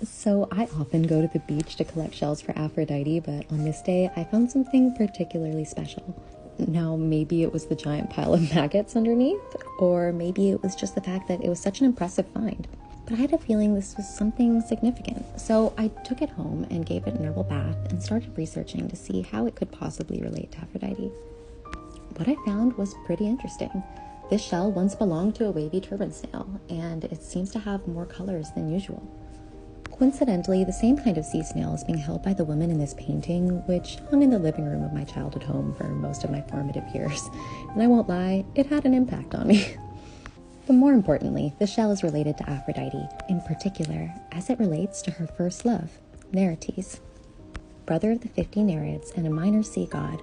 So I often go to the beach to collect shells for Aphrodite, but on this day I found something particularly special. Now, maybe it was the giant pile of maggots underneath, or maybe it was just the fact that it was such an impressive find. But I had a feeling this was something significant, so I took it home and gave it an herbal bath and started researching to see how it could possibly relate to Aphrodite. What I found was pretty interesting. This shell once belonged to a wavy turban snail, and it seems to have more colors than usual. Coincidentally, the same kind of sea snail is being held by the woman in this painting, which hung in the living room of my childhood home for most of my formative years. And I won't lie, it had an impact on me. But more importantly, the shell is related to Aphrodite, in particular, as it relates to her first love, Nerites. Brother of the 50 Nerites and a minor sea god,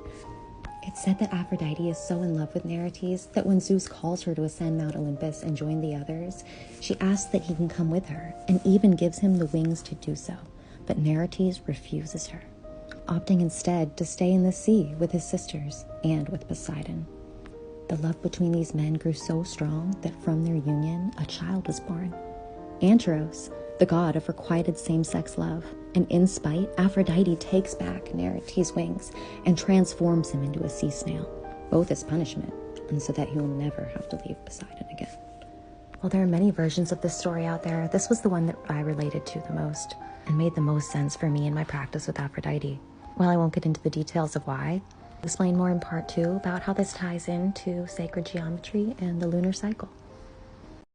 it's said that Aphrodite is so in love with Nerites that when Zeus calls her to ascend Mount Olympus and join the others, she asks that he can come with her and even gives him the wings to do so. But Nerites refuses her, opting instead to stay in the sea with his sisters and with Poseidon. The love between these men grew so strong that from their union, a child was born. Anteros, the god of requited same-sex love, and in spite, Aphrodite takes back Nerites' wings and transforms him into a sea snail, both as punishment and so that he will never have to leave Poseidon again. While there are many versions of this story out there, this was the one that I related to the most and made the most sense for me in my practice with Aphrodite. While I won't get into the details of why, I'll explain more in part 2 about how this ties into sacred geometry and the lunar cycle.